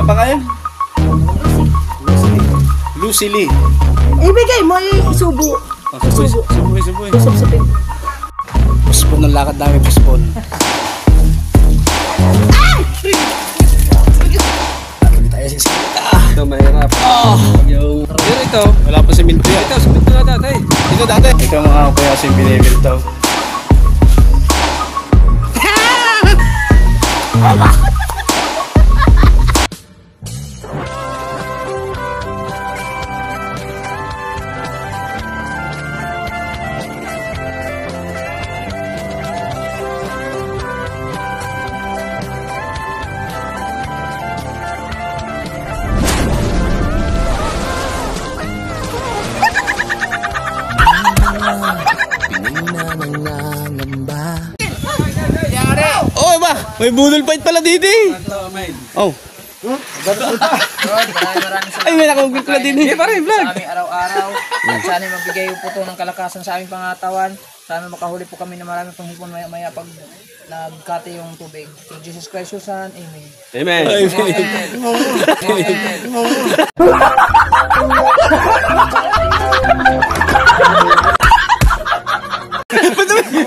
pangalan? Lucy Lee. Ibigay mo, isubo. Suboy. Susubsipin. Puspon ng lakad namin, puspon. Ito mahirap. Yung pero ito, Wala pa simento yan. ito sumunod na tatay. Ito dati. Ikaw mga kuya kasi binibili daw. Oh, ba? May budol fight pala dito eh. Oh. Ay, may nakagugil pala din eh. Pare, vlog. Sa aming araw-araw. At sana magbigay po ito ng kalakasan sa aming pangatawan. Sana makahuli po kami na marami pang hipon maya-maya pag nagkati yung tubig. So, Jesus Christ your Son. Amen. Amen.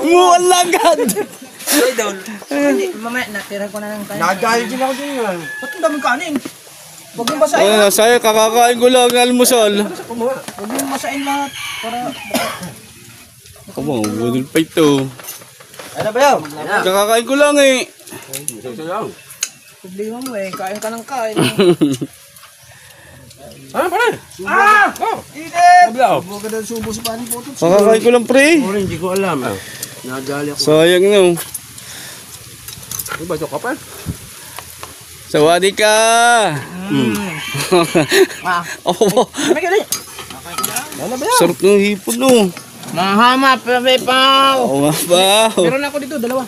Muwal lang agad. Ay, Dol. Hindi, mamaya, natira ko na ng kanin. Nagdahil din ako din yan. Ba't ang daming kanin? Huwag mong basahin. Oh, saya kakakain ko lang ng almusal. Huwag mong basahin lahat. Para... Come on, budol fight to. Ano ba yun? Kakakain ko lang eh. Problema mo eh. Kain ka ng kain. Ano pare? Init! Huwag ka na subo sa panin po ito. Kakakain ko lang pre. Hindi ko alam. Nadali ako. Sayang no. Ano ba ito kapal? Sawadi ka. Oh, May galing. sarap ng hipon no. Mahama, papipaw. Oo nga ba? Meron ako dito, dalawa.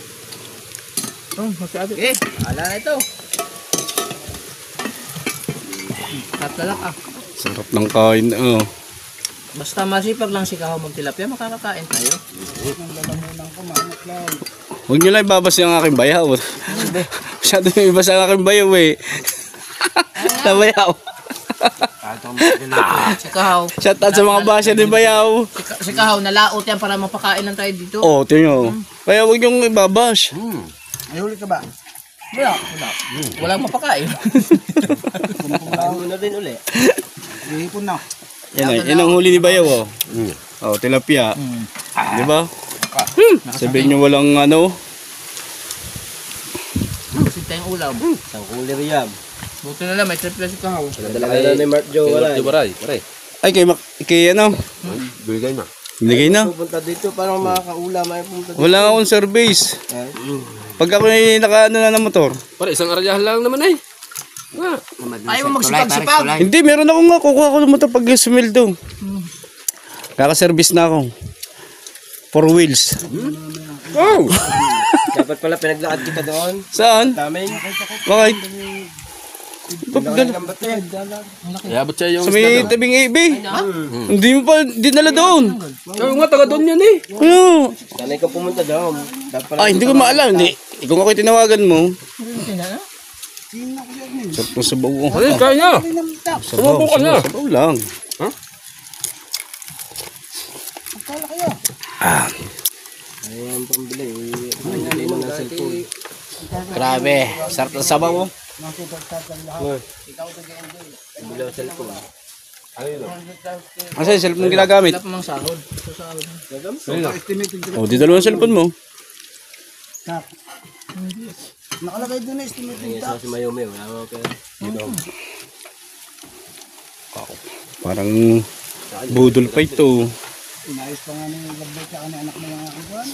Eh, ala na ito. Tatalak ah. Sarap ng kain oh. Basta masipag lang si Kaho magtilapia, makakakain tayo. Huwag nyo lang ibabas yung aking bayaw. Masyado yung ibas ang aking bayaw eh. Nabayaw. Si Kaho. Shout out sa mga basya ni bayaw. Si Kaho, nalaot yan para mapakain lang tayo dito. Oh, tingnan nyo. Kaya huwag nyo ibabas. May huli ka ba? Wala. Walang mapakain. Kumain na din uli. Hihipon na. Yan ang huli ni bayaw oh. Oh, tilapia. Di ba? Sabihin nyo walang ano. Sit tayong ulam. Isang cooler yan. Buti na lang, may triple si Kaho. Dala na ni Mark Joe. Wala. Pare. Ay, kay ano? Bigay na. Nilagay na. Pupunta dito para makakaulam. Ay pumunta dito. Wala akong service. Pag ako ay nakaano na ng motor. Pare, isang aryahan lang naman eh. Ayaw mo magsipag-sipag. Hindi, meron ako nga. Kukuha ko ng motor pag sumildo. Kaka-service na ako. 4 wheels. Wow! Dapat pala pinaglaad kita doon. Saan? Daming. Bakit? Iabot siya yung Sa may tabing AB. Hindi mo pa dinala doon. Yung nga, taga doon yan eh. Ano? Sanay ka pumunta doon. Dapat pala. Hindi ko maalam. Hindi. Kung ako tinawagan mo. Sarap ng sabaw. Pare, kaya niya. Sumubo ka na. Sabaw lang. Ayan, pambili. Pambili mo ng cellphone. Grabe. Sarap ng sabaw. Pambili ng cellphone. Asa yung cellphone ginagamit? Wala pa mang sahod. Oh, di dalawang cellphone mo. Nakalagay doon na estimated tax. Si Mayome, wala mo pera. Parang budol pa ito. Inayos pa nga ng lagbay ka ni anak mo yung aking buwan.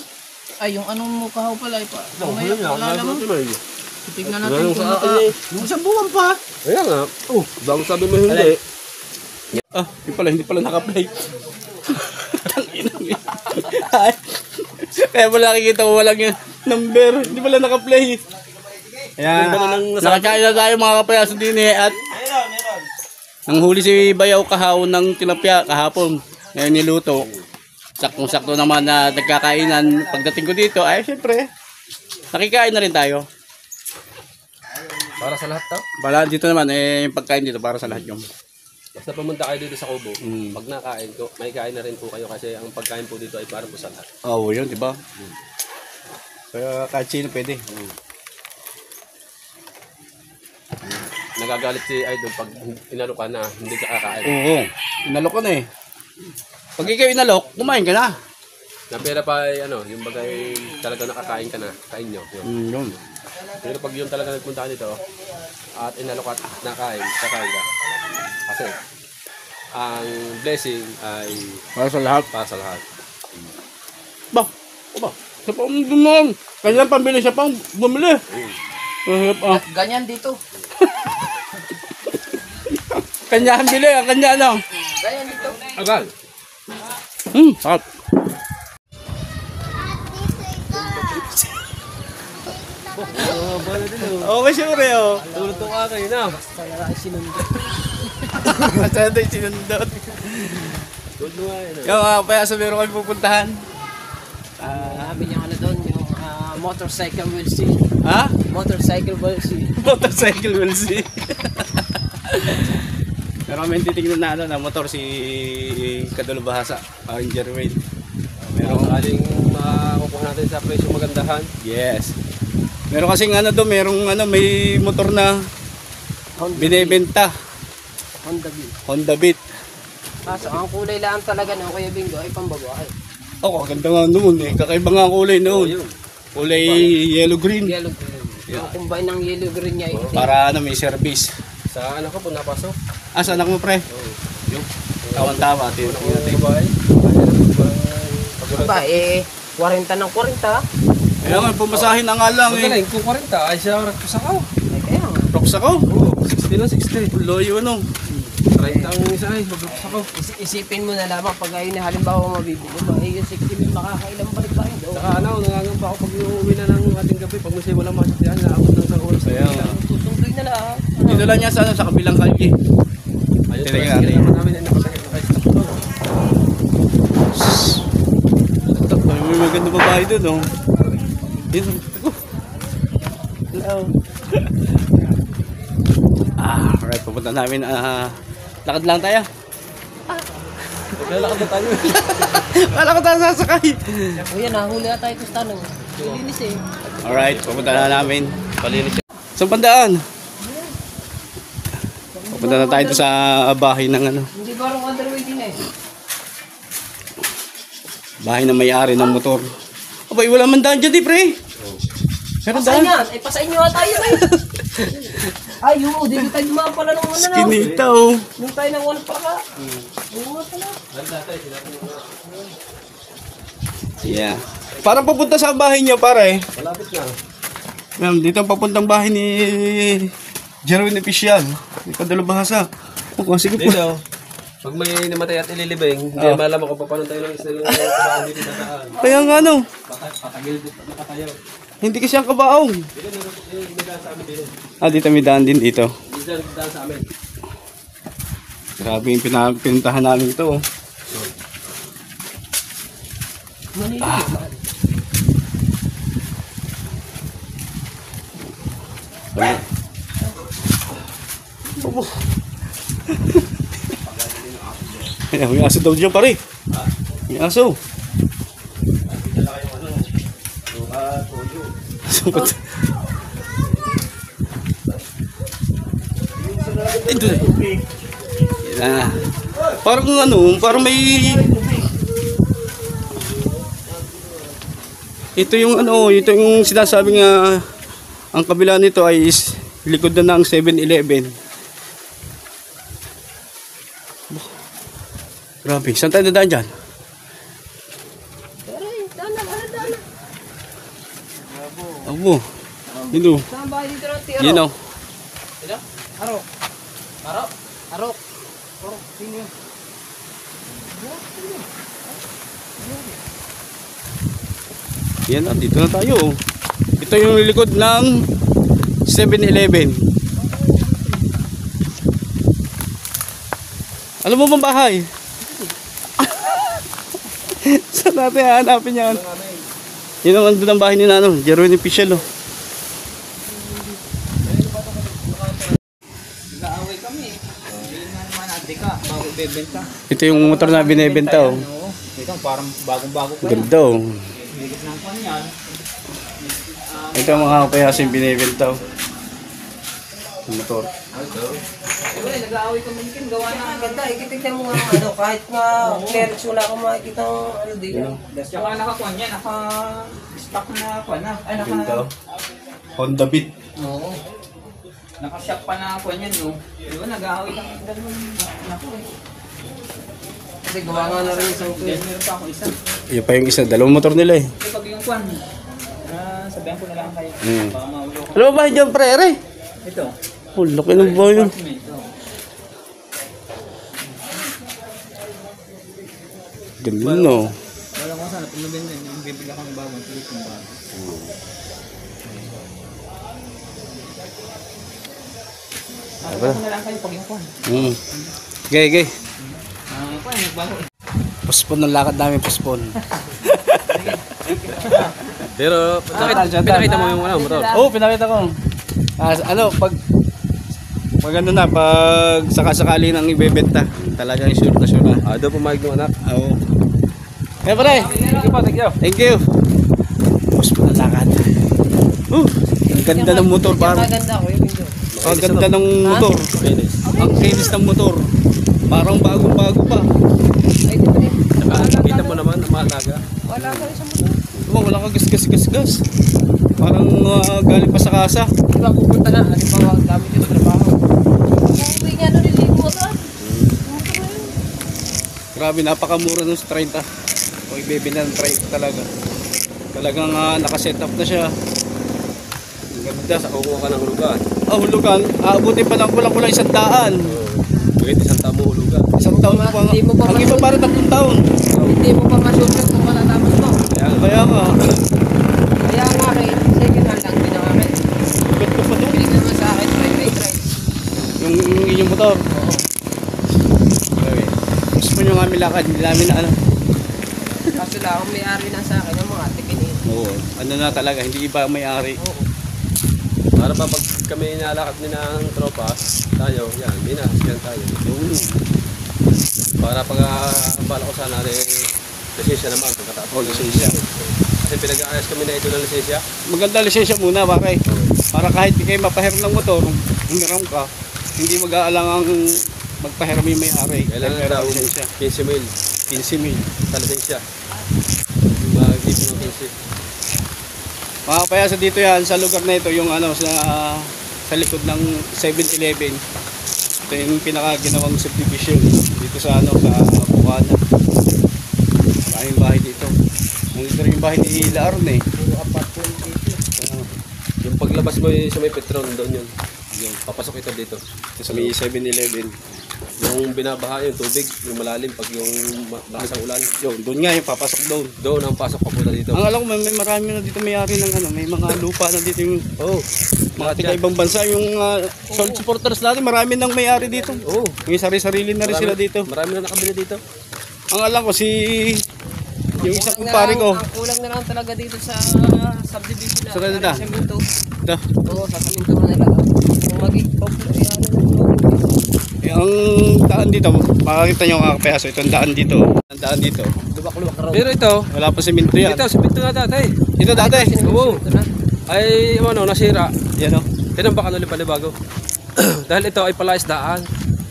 Ay, yung anong mo Kaho pala. Wala mo. Tignan natin kung Yung isang buwan pa. Ayan nga. Oh, bago sabi mo hindi. Ah, hindi pala naka-play. Kaya pala nakikita ko walang yung number. Hindi pala naka-play. Ayan, nakakain na tayo mga kapayaso din eh. At nanghuli si Bayaw kahapon ng tilapia kahapon. Ngayon niluto. Saktong-sakto naman na nagkakainan. Pagdating ko dito, ay syempre, nakikain na rin tayo. Para sa lahat to. Bala dito naman, yung pagkain dito para sa lahat yung. Basta pumunta kayo dito sa Kubo. Mm. Pag nakain ko, may kain na rin po kayo kasi ang pagkain po dito ay para po sa lahat. Oo, yun, di ba? Kaya kahit sino pwede. Nagagalit si Idol pag inalo ka na hindi ka kakain. Oo, inalok ko na eh. Pag ikaw inalok, kumain ka na. Napira pa ay yung bagay talaga nakakain ka na, kain nyo. Yun. Yun. Pero pag yun talaga nagpunta ka dito at inalok at nakain, kakain ka. Kasi ang blessing ay Para sa lahat. para sa lahat. Ba? Ba? Siya pa umudunan. Kanya pambili siya pang bumili. Ganyan dito. Kanya ang bili, ang kanya ano. Ganyan dito. Agal! Sarap. Okay, siyempre oh. Tulad to ka kayo na. Masaya tayo sinundot. Tulad mo nga yun. Yung kaya sa meron kami pupuntahan. Sabi niya doon, yung motorcycle will see. Ha? Motorcycle will see. Motorcycle will see. Pero kami titignan na na motor si Kadulo Bahasa, parang Jerwin. Meron aling makukuha natin sa presyo magandahan. Yes. Meron kasing merong may motor na binebenta. Honda Beat. Kaso ang kulay lang talaga ng Kuya Bingo ay pambabae. Oh, ganda nga noon eh. Kakaiba nga ang kulay noon. Kulay yellow-green. Yellow green. Ang combine ng yellow green niya ay Para may service. Sa anak ko po napasok. Sa anak mo pre? Yung tawang-tawa. Babae. ba 40 ng 40. Kaya nga, pumasahin na nga lang eh. Magaling, kung 40 ay siya sa ako. Ay kaya nga. Rocks ako. 60 lang, 60. Loyo 30 ang isa ay, mag-rocks ako. Isipin mo na lamang pag ayun na halimbawa mabibili mo, yung 60 mil makakailang balik pa yun. Saka nangangamba ako pag uuwi na ng ating gabi. Pag masaya walang masasyahan, naabot ng isang oras. Kaya nga. Tutundoy na lang. Dito lang niya sa kabilang kalye. Ayun, Talaga, sige naman namin ay nakasakit na kayo sa takbo. May maganda babae doon, oh. Dito. Hello. Alright, pupunta namin. Lakad lang tayo. Naglalakad na tayo. Wala ko tayo sasakay. Kuya, nahuli na tayo ito sa tanong. Linis eh. Alright, pupunta na namin. Palinis siya. Sa bandaan. Pupunta na tayo doon sa bahay ng Hindi ba rin underway din eh? bahay ng may-ari ng motor. Abay, wala man daan dyan, di pre. Pero Pasain daan. yan. Ay, pasain nyo nga tayo eh. Ay, oo. Di ba tayo dumaan pala nung una na. Kinita, oh. Nung tayo nang one pa ka. Oo nga pala. Yeah. Parang papunta sa bahay niya, pare. Malapit na. Ma'am, dito ang papuntang bahay ni Jerwin Official. Ni Kadulo Bahasa. Oh, sige po. Dito. Pag may namatay at ililibing, hindi malaman kung paano tayo ng isla yung kabaong dito sa daan. Kaya nga Patagil dito na tayo. hindi kasi ang kabaong. Dito may daan sa amin dito. Dito may daan din dito. Dito daan sa amin. Grabe yung pinuntahan namin ito, oh. Manila. Opo. May aso daw dyan, pare. May aso. Sungkot. Ito. Yan. Parang may... Ito yung ito yung sinasabing ang kabila nito ay likod na ng 7-Eleven. Grabe, saan tayo dadaan dyan? Abo. Yun o. Saan ba dito ng tiro? Yun o. Arok. Arok? Arok. Arok. Sino yun? Yan na, dito na tayo. Ito yung likod ng 7-Eleven. Alam mo bang bahay? Saan natin hahanapin yan? Yun ang andun ang bahay ni Jerwin Official, oh. kami. Hindi nga naman natin ka, bago ibebenta. Ito yung motor na binebenta oh. Oo. Ito parang bagong-bago pa yan. Ganda oh. Higit ng kwan yan. Ito ang mga kapayaso yung binebenta oh. Yung motor. Diba, nag-aaway kami ni Kim, gawa na ang ganda. Ikitignan mo nga ano, kahit na clearance wala akong makikita ng ano dito. Tsaka nakakuan yan, naka-stock na kuan na. Ay, Ganda oh. Honda Beat. Oo. Naka-shop pa na kuan yan, no? Diba, nag-aaway kami ng dalawang nako eh. Kasi gawa nga na rin isang kuya. Meron pa ako isa. Yung pa yung isa, dalawang motor nila eh. Kasi pag yung kuan, sabihan ko na lang kayo. Baka maulo ko. Ano ba bahay dyan, prere? Ito. Oh, laki ng bahay yun. Ito. Ganda no. Wala ko sana, pag nabenta yun, yung bibigyan ko ng bagong tulit ng bago. Sabihan ko na lang kayo pag yung kuan. Gay. Kuan, nagbago eh. Pospon ng lakad namin, pospon. Pero pinakita mo yung motor. Oo, pinakita ko. Pag ano na, pag sakasakali nang ibebenta, talagang sure na. Doon pumayag ng anak. Oo. Eh pare, thank you. Pospon ng lakad. Ang ganda ng motor, pare. Maganda ko yung video. Ang ganda ng motor. Ang kinis ng motor. Parang bagong-bago pa. Ay, di ba Saka kita mo naman, mahalaga. wala ka rin sa motor. Wala ka gas. Parang galing pa sa kasa. Di ba pupunta na, halimbawa, gamit yung trabaho. Hindi nga na niligo mo ito. Grabe, napakamura nung sa 30. O ibebe na ng 30 talaga. Talagang nakaset up na siya. Ang ganda. Sa kukuha ka ng hulugan. Hulugan. Aabutin pa lang kulang-kulang 100. Kahit isang tamo hulugan. Isang taon pa. Hindi mo pa Ang iba para 3 taon. Hindi mo pa masyusyok kung matatapos mo. Kaya nga. Kaya nga rin, second hand lang din ang akin. Ba't ko pa doon? Pili naman sa akin, try. Yung inyong motor. Okay. Gusto mo yung aming lakad. Hindi namin na ano. Kaso lang, ang may-ari na sa akin, ang mga tikin Oo. Ano na talaga. Hindi iba ang may-ari. Para pa pag kami nalakad din ng tropa, tayo, yan, binasyan tayo. Para pag bala ko sana rin, lisensya naman pagkatapos. Lisensya. Kasi pinag-aayos kami na ito ng lisensya. Maganda lisensya muna, pare. Para kahit di kayo mapahiram ng motor, humiram ka, hindi mag-aalangang magpahiram yung may-ari. Kailangan Pero daw lisensya. 15,000 15,000. sa lisensya. Mag-ipin ng 15. Mga kapayasa dito yan, sa lugar na ito, yung ano, sa likod ng 7-Eleven. Ito yung pinaka-ginawang subdivision dito sa ano, sa Bukana. Maraming bahay dito. Nandito rin yung bahay ni Laaron eh. Yung paglabas mo sa may Petron, doon yun. Yung papasok ito dito. Ito sa may 7-Eleven. Yung binabaha yung tubig, yung malalim pag yung lakas ng ulan. Yun, doon nga yung papasok doon. Doon ang pasok papunta dito. Ang alam ko, may marami na dito may-ari ng ano, may mga lupa na dito yung mga tiga ibang bansa. Yung sold supporters natin, marami nang may-ari dito. May sarili-sarili na rin sila dito. Marami na nakabili dito. Ang alam ko, yung isang kumpare ko. Ang kulang na lang talaga dito sa subdivision na. Sa kanila? Semento. Ito, Oo, sa Semento Manila. Kung mag-i-popular yan. ang daan dito, makakita nyo mga kapayaso, ito ang daan dito. Ang daan dito. Lubak-lubak raw. Pero ito, Wala pa simento yan. ito, simento na dati. Ito dati. Oo. Ay, ano, nasira. Yan o. Tinambakan ulit palibago. Dahil ito ay palaisdaan.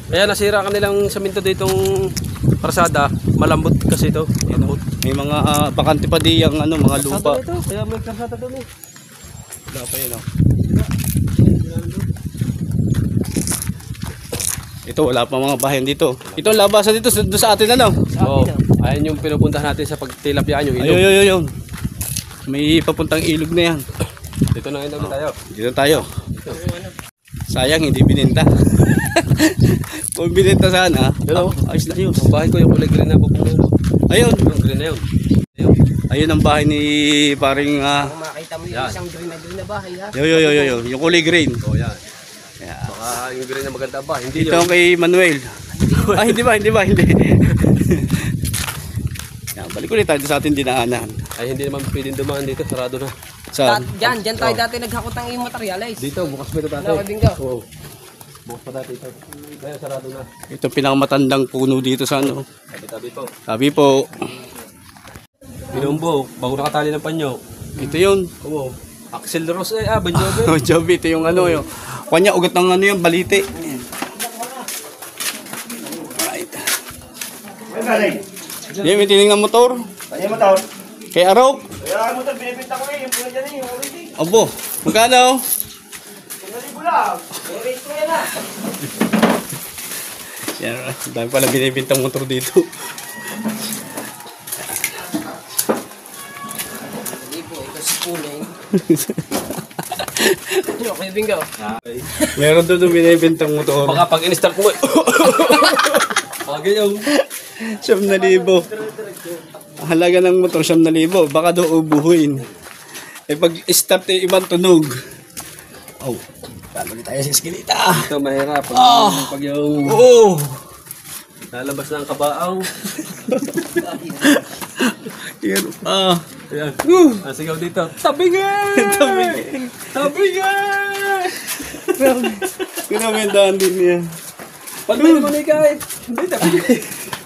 Kaya nasira kanilang simento ditong parsada. Malambot kasi ito. Malambot. May mga bakante pa di yung ano, mga lupa. Ito, kaya may karsada doon eh. Wala pa yun o. Ito, wala pa mga bahayan dito. Ito, labasan dito doon sa atin ano. Oo. Ayun yung pinupuntahan natin sa pagtilapyaan yung ilog. Ayun. May papuntang ilog na yan. Dito na ilog tayo. Dito tayo. Sayang, hindi bininta. Kung bininta sana, pero ayos na yun. Ang bahay ko yung kulay green na bukong yun. Ayun. Yung green na yun. Ayun. Ayun ang bahay ni paring Kung makita mo yung Yan. isang green na bahay ha. yo. Yung kulay green. Oo, yan. Yeah. Baka yung green na maganda ba? Hindi Ito yun. ang kay Manuel. Hindi ba? Yan, balik ulit tayo sa ating dinaanan. Ay, hindi naman pwedeng dumaan dito. Sarado na. Sa Diyan tayo dati naghakot ng iyong materialize. Dito, bukas pa ito Wala ka din ka. Oo. Bukas pa dati ito. Kaya sarado na. Ito pinakamatandang puno dito sa ano. Tabi-tabi po. Sabi po, Pinumbo, bago nakatali ng panyo. ito yun. Oo. Axel Rose Banjobe. Oh, Joby, ito yung ano yung. Kanya ugat ng ano yung balite. Alright. Yan, may tinignan motor. Kaya mo taon. Kay Arok. Kaya mo taon, binibenta ko yung pula dyan yung already. Abo, magkano? Yan, dami pala binibintang motor dito. Hindi po, ito si Puling. Okay, bingo. Meron doon binibintang motor. Baka pag in-start mo Pag yung 7,000. Halaga ng motor 7,000. Baka doon ubuhuin. Eh pag start eh, ibang tunog. Oh, talo tayo sa eskinita. ito mahirap. Pag yung Oo. lalabas na ang kabaang. Yan. Ah. Ayan. Ang sigaw dito. Tabi nga! Tabi nga! Grabe ang daan din niya. Pagdali mo ni kahit. Hindi, tabi nga.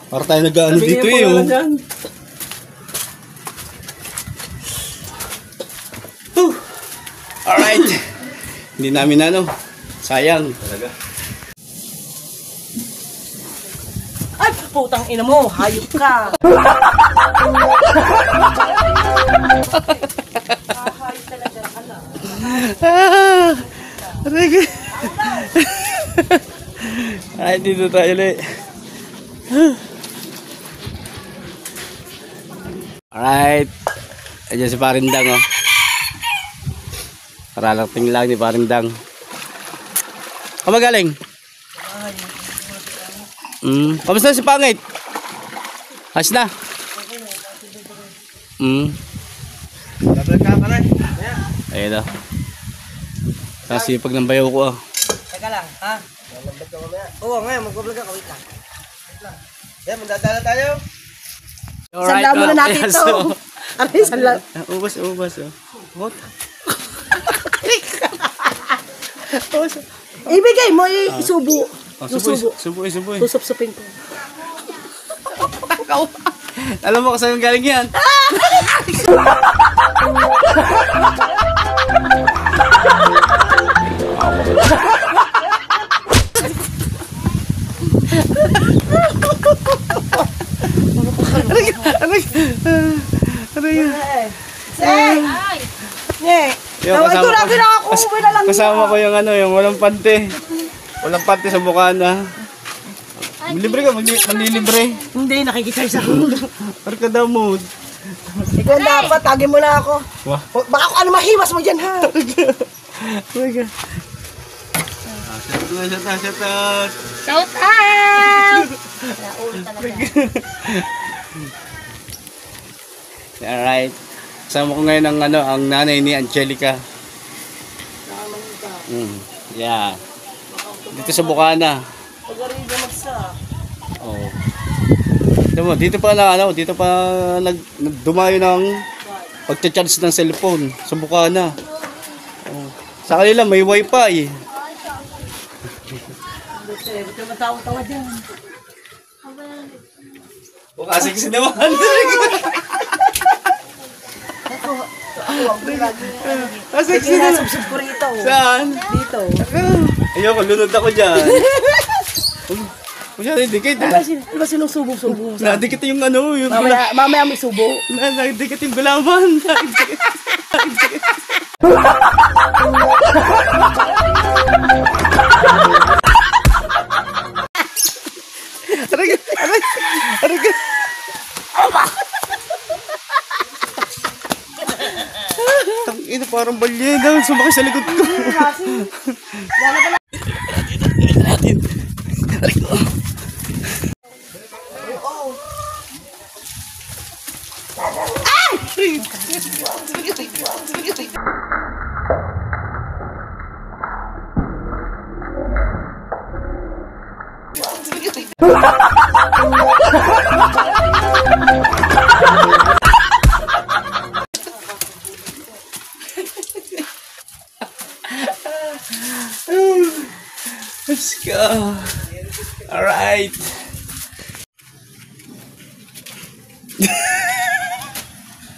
Para tayo nag-ano Tabi dito nga eh. yung Oh. pangalan dyan. Alright. Hindi namin ano. Sayang. Talaga. Ay, putang ina mo, hayop ka. Hayop talaga, ala. Ah, aray. Ay, dito tayo ulit. Alright. Ayan si Parindang, oh. Karalating lang ni Parindang. Kamagaling? Kamusta si Pangit? Has na? Dapat ka pa na. Ayun na. Kasipag ng bayaw ko, ah. Teka lang, ha? Lalabad ka mamaya. Oo, ngayon, mag-vlog ka, wait lang. Yan, mandadala tayo. Sanla muna natin ito. Ano yung sanla? Ubas, ubas, oh. What? Ibigay mo, isubo. Oh, subo, subo. Susup-supin ko. Alam mo kung saan galing yan? Yung kasama ko yung ano, yung walang pante. Walang pante sa Bukana. Libre ka, manlilibre. Hindi, nakikita sa Parka daw mood. Ikaw dapat, tagin mo na ako. Wah. Baka kung ano mahimas mo dyan, ha? Oh my God. Shout out. Shout out! Naul talaga. Alright. Kasama ko ngayon ang ano, ang nanay ni Angelica. Yeah. Dito sa Bukana. Pag-ariga magsa. Oh. Dito pa na ano, dito pa nagdumayo ng pagcha-charge ng cellphone sa Bukana. Oh. Sa kanila may wifi. Ba't ka matawa-tawa dyan? O kasi naman. Kasi Sige na, subsub ko rito. Saan? Dito. Ayoko, lunod ako dyan. Masyado dikit. Ano ba sinusubo-subo mo sa? Nadikit yung ano, yung Mamaya may subo. nadikit yung gulaman. Tangina, parang balye daw. Sumakay sa likod ko. Alright.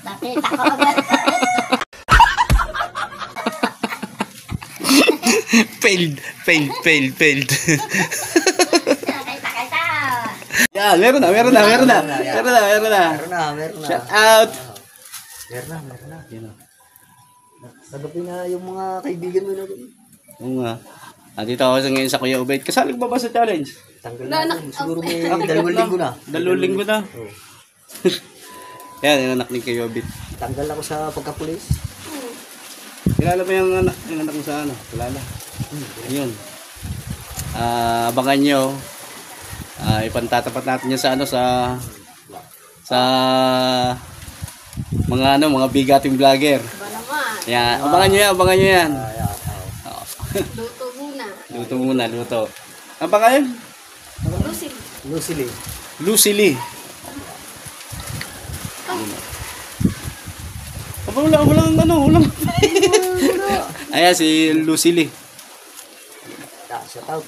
Nakita ko agad. Failed. Nakita. Yan, meron na. Meron na. Shout out. Meron na. Sagapin na yung mga kaibigan mo na doon. Oo nga. Nandito ako ngayon sa Kuya Ubed. Kasali ba sa challenge? Tanggal na. Siguro may 2 linggo na. 2 linggo na. Oo. Yan, yung anak ni Kuya Ubed. Tanggal ako sa pagkapulis. Kilala mo yung anak mo sa ano? Kilala. Yun. Abangan nyo. Ipantatapat natin yan sa ano, sa mga bigating vlogger. Ba naman. Yan, abangan nyo yan. Luto muna. Luto. Ang pangalan? Lucy. Lucy Lee. Walang. Ayan, si Lucy Lee. Shout out.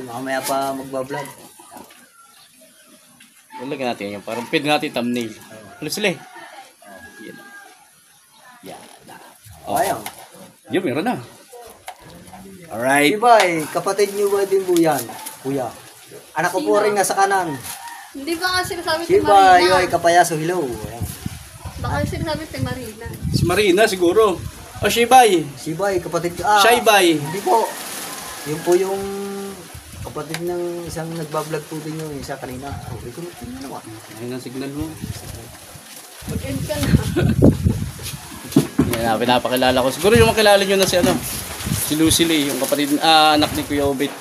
Mamaya pa magbablog. Lagyan natin yung parang pin natin thumbnail. Lucy Lee. Yan. Oh. Ayaw. Yun, meron na. Alright. Ibay, kapatid niyo ba din po yan? Kuya. Anak ko po rin nasa kanan. Hindi ba kasi sinasabi si Ibay, Marina? yoy, kapayaso, hello. Ayan. Baka sinasabi si Marina. Si Marina siguro. O Shibay. Sibay, kapatid ko. Shaybay. Hindi po. Yun po yung kapatid ng isang nagbablog po din yung isa kanina. Okay, kung naman. Ayun ang signal mo. Mag-end ka na. Yan, pinapakilala ko. Siguro yung makilala nyo na si ano. Si Lucy Lee, yung kapatid, anak ni Kuya Obet.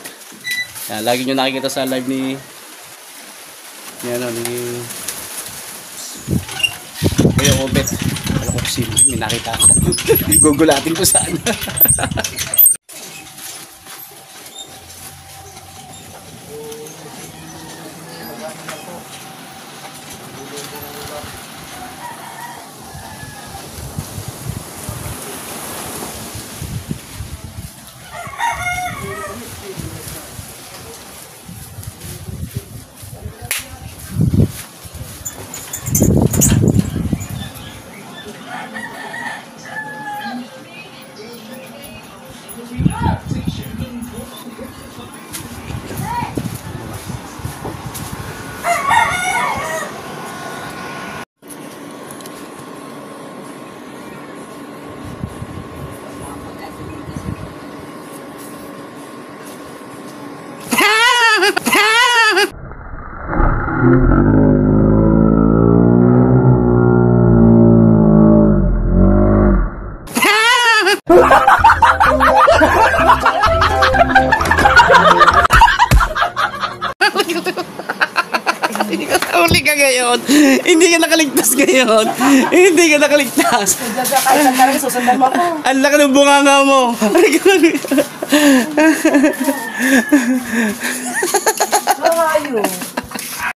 Yan, lagi nyo nakikita sa live ni Kuya Obet. Alam ko si may nakita ako. Gugulatin ko saan. Uli ka ngayon. Hindi ka nakaligtas ngayon. Hindi ka nakaligtas. Ang laki ng bunganga mo. Mga